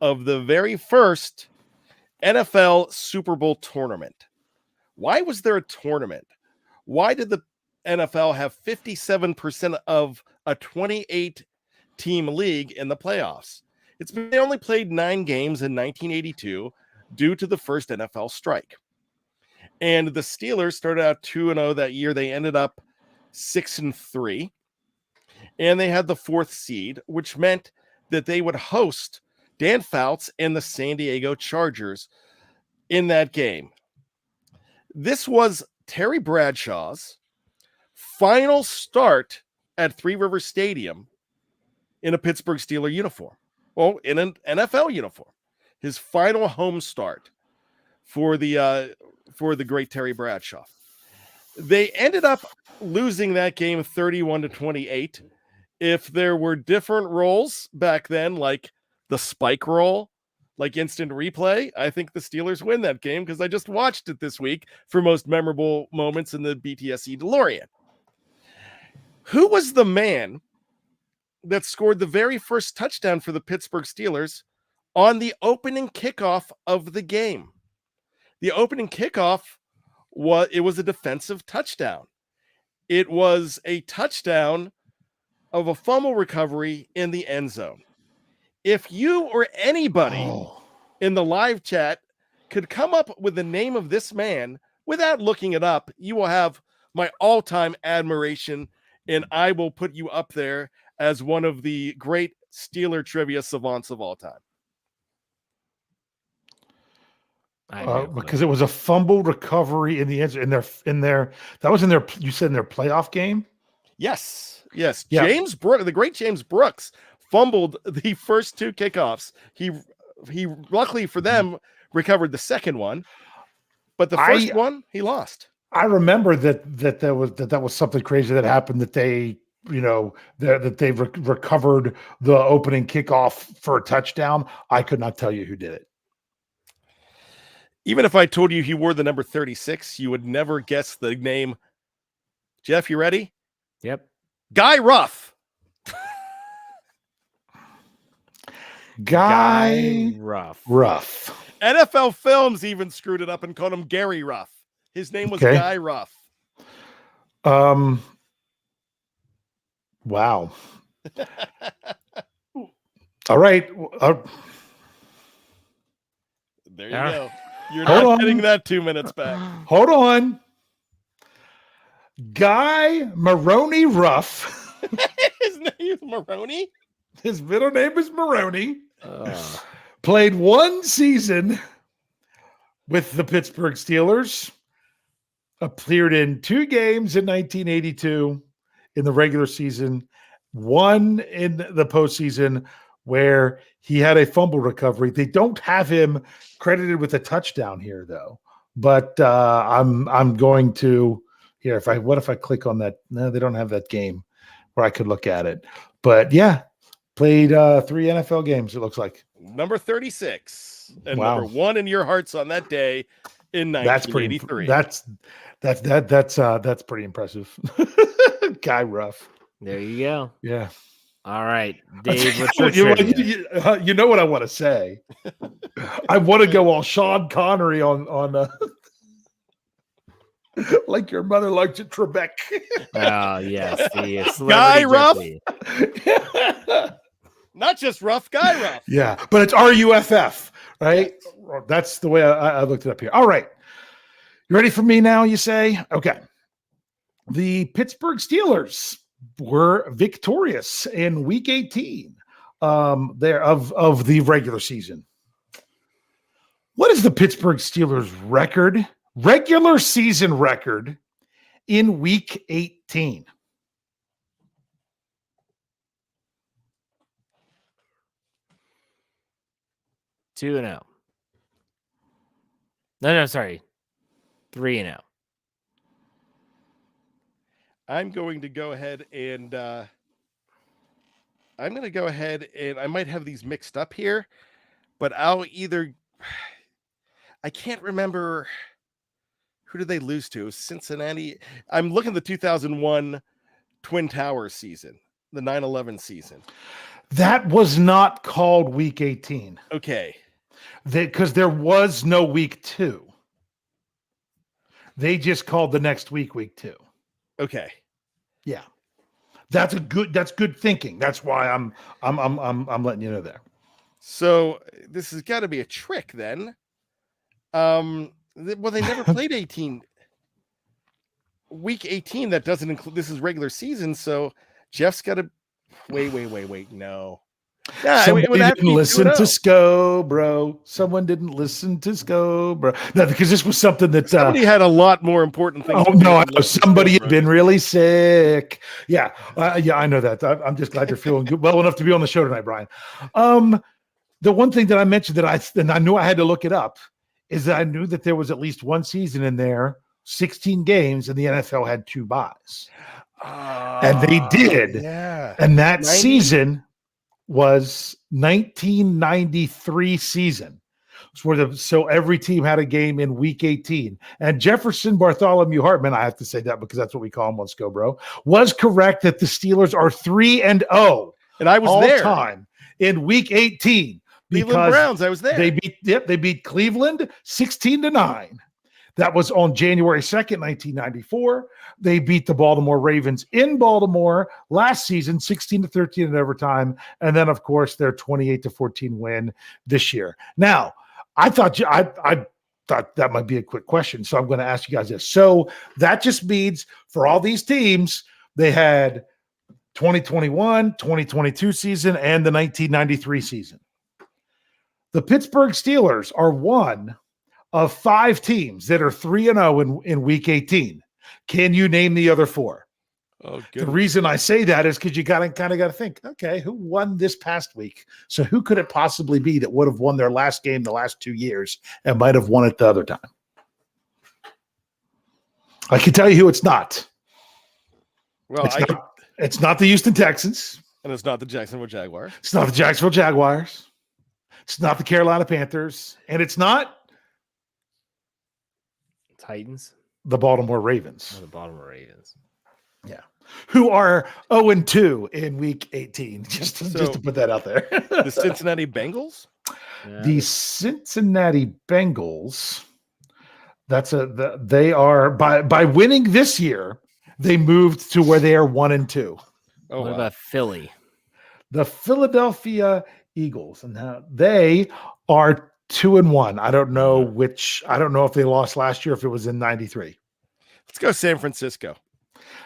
of the very first NFL Super Bowl tournament. Why was there a tournament? Why did the NFL have 57% of a 28-team league in the playoffs? They only played 9 games in 1982 due to the first NFL strike. And the Steelers started out 2-0 that year. They ended up 6-3. And they had the 4th seed, which meant that they would host Dan Fouts and the San Diego Chargers in that game. This was Terry Bradshaw's final start at Three Rivers Stadium in a Pittsburgh Steelers uniform. Well, in an NFL uniform. His final home start for the great Terry Bradshaw. They ended up losing that game 31-28. If there were different roles back then, like the spike roll, like instant replay, I think the Steelers win that game because I just watched it this week for most memorable moments in the BTSC DeLorean. Who was the man that scored the very first touchdown for the Pittsburgh Steelers on the opening kickoff of the game? The opening kickoff was a defensive touchdown. It was a touchdown of a fumble recovery in the end zone. If you or anybody in the live chat could come up with the name of this man without looking it up, you will have my all-time admiration, and I will put you up there as one of the great Steeler trivia savants of all time. Because it was a fumble recovery in the end, that was in their, you said in their playoff game? Yes. Yeah. James Brooks, the great James Brooks, fumbled the first 2 kickoffs. He luckily for them recovered the second one, but the first one he lost. I remember that was something crazy that happened, that they, that they recovered the opening kickoff for a touchdown. I could not tell you who did it. Even if I told you he wore the number 36, you would never guess the name. Jeff, you ready? Yep. Guy Ruff. Guy Ruff. NFL Films even screwed it up and called him Gary Ruff. His name was Guy Ruff. Wow. All right. There you go. You're not getting that 2 minutes back. Hold on. Guy Maroney Ruff. His name is Maroney? His middle name is Maroney. Played 1 season with the Pittsburgh Steelers. Appeared in 2 games in 1982 in the regular season. 1 in the postseason where he had a fumble recovery. They don't have him credited with a touchdown here, though. But I'm going to here. What if I click on that? No, they don't have that game where I could look at it. But yeah, played 3 NFL games. It looks like number 36 and number 1 in your hearts on that day in 1983. That's pretty impressive. Guy Ruff. There you go. Yeah. All right, Dave. What's your you know what I want to say? I want to go all Sean Connery on like your mother liked at Trebek. Oh yes, Guy Ruff. Not just Ruff, Guy Ruff. Yeah, but it's RUFF, right? Yes. That's the way I looked it up here. All right, you ready for me now? You say, okay. The Pittsburgh Steelers were victorious in Week 18 of the regular season. What is the Pittsburgh Steelers regular season record in Week 18? Two and 0. No, sorry. 3-0. I'm going to go ahead and I might have these mixed up here, but I can't remember who did they lose to? Cincinnati. I'm looking at the 2001 Twin Towers season, the 9/11 season. That was not called Week 18. Okay. Because there was no Week 2. They just called the next week 2. Okay. Yeah. That's good thinking. That's why I'm letting you know there. So this has got to be a trick then. Well, they never played 18. Week 18, that doesn't include, this is regular season, so Jeff's got to wait. No. Yeah, Somebody it would have to didn't be listen 2-0. to Sco, bro. Someone didn't listen to Sco, bro. No, because this was something that Somebody had a lot more important things. Oh no, I know. Somebody had been really sick. Yeah, I know that. I'm just glad you're feeling good, well enough to be on the show tonight, Brian. The one thing that I mentioned that I knew I had to look it up is that I knew that there was at least one season in there, 16 games, and the NFL had 2 buys, and they did. Yeah, and that 90? season was 1993 season. So every team had a game in week 18. And Jefferson Bartholomew Hartman, I have to say that because that's what we call him on Sco, bro, was correct that the Steelers are 3-0. And I was all there. Time in week 18. Cleveland Browns, I was there. They beat Cleveland 16-9. That was on January 2nd, 1994. They beat the Baltimore Ravens in Baltimore last season, 16-13 in overtime. And then, of course, their 28-14 win this year. Now, I thought that might be a quick question, so I'm going to ask you guys this. So that just means for all these teams, they had 2021, 2022 season, and the 1993 season. The Pittsburgh Steelers are one of 5 teams that are 3-0 in week 18. Can you name the other 4? Oh, good. The reason I say that is because you kind of got to think, okay, who won this past week? So who could it possibly be that would have won their last game the last 2 years and might have won it the other time? I can tell you who it's not. Well, it's not the Houston Texans. And it's not the Jacksonville Jaguars. It's not the Jacksonville Jaguars. It's not the Carolina Panthers. And it's not Titans. The Baltimore Ravens. Oh, the Baltimore Ravens. Yeah. Who are 0-2 in week 18. Just to put that out there. The Cincinnati Bengals? Yeah. The Cincinnati Bengals. They are by winning this year, they moved to where they are 1-2. Oh, what about Philly? The Philadelphia Eagles. And now they are 2-1. I don't know if they lost last year, if it was in 93. Let's go San Francisco.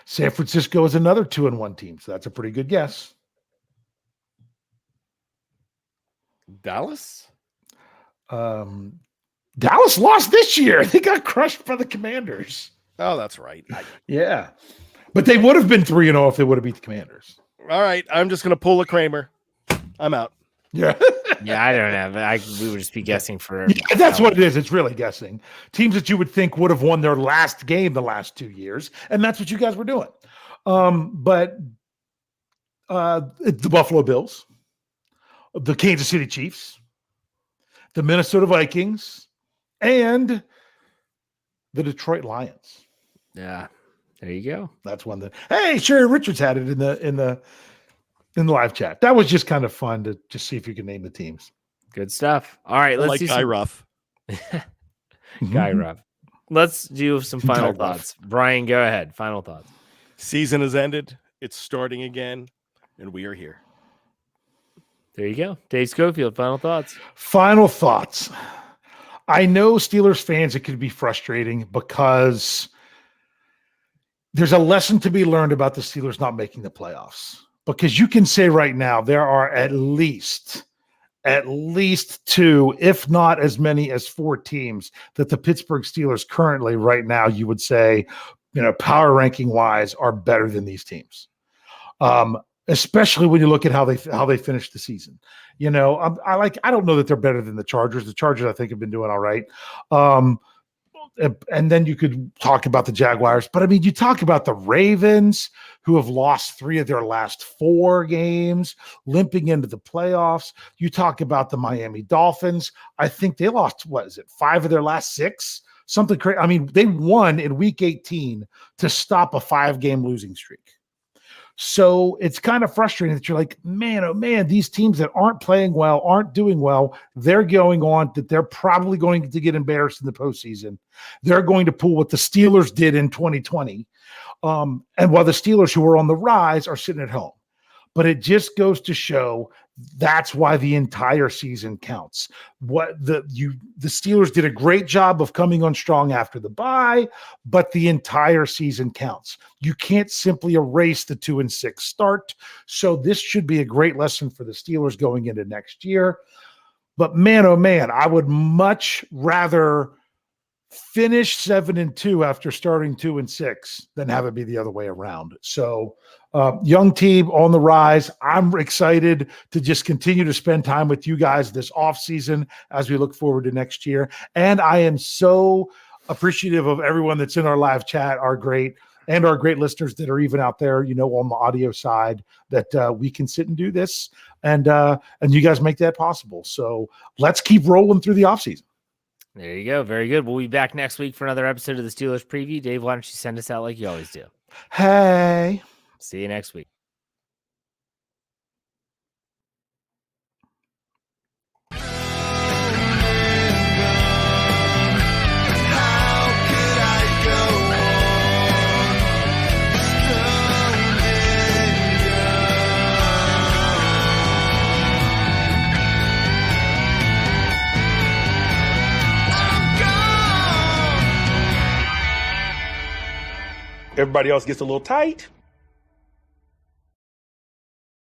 San Francisco is another 2-1 team, so that's a pretty good guess. Dallas? Dallas lost this year. They got crushed by the Commanders. Oh, that's right. Yeah. But they would have been 3-0 if they would have beat the Commanders. All right. I'm just going to pull a Kramer. I'm out. Yeah. Yeah, I don't have. We would just be guessing for. Yeah, that's what it is. It's really guessing. Teams that you would think would have won their last game the last 2 years, and that's what you guys were doing. But the Buffalo Bills, the Kansas City Chiefs, the Minnesota Vikings, and the Detroit Lions. Yeah, there you go. That's one that. Hey, Sherry Richards had it in the live chat. That was just kind of fun to just see if you can name the teams. Good stuff. All right, let's do Guy Ruff. Guy Ruff. Let's do some final thoughts. Brian, go ahead. Final thoughts. Season has ended. It's starting again, and we are here. There you go. Dave Schofield, final thoughts. Final thoughts. I know Steelers fans, it could be frustrating because there's a lesson to be learned about the Steelers not making the playoffs. Because you can say right now there are at least 2, if not as many as 4 teams that the Pittsburgh Steelers currently right now you would say, power ranking wise are better than these teams. Especially when you look at how they finished the season. I don't know that they're better than the Chargers. The Chargers I think have been doing all right. And then you could talk about the Jaguars, but I mean, you talk about the Ravens who have lost 3 of their last 4 games, limping into the playoffs. You talk about the Miami Dolphins. I think they lost, 5 of their last 6? Something crazy. I mean, they won in week 18 to stop a 5-game losing streak. So it's kind of frustrating that you're like, man, oh man, these teams that aren't playing well, aren't doing well, they're going on that they're probably going to get embarrassed in the postseason. They're going to pull what the Steelers did in 2020. And while the Steelers, who are on the rise, are sitting at home. But it just goes to show that's why the entire season counts. The Steelers did a great job of coming on strong after the bye, but the entire season counts. You can't simply erase the 2-6 start. So this should be a great lesson for the Steelers going into next year. But man, oh man, I would much rather finish 7-2 after starting 2-6 than have it be the other way around. So young team on the rise. I'm excited to just continue to spend time with you guys this offseason as we look forward to next year. And I am so appreciative of everyone that's in our live chat, our great listeners that are even out there, on the audio side, that we can sit and do this, and you guys make that possible. So let's keep rolling through the offseason. There you go. Very good. We'll be back next week for another episode of the Steelers Preview. Dave, why don't you send us out like you always do? Hey. See you next week. Everybody else gets a little tight.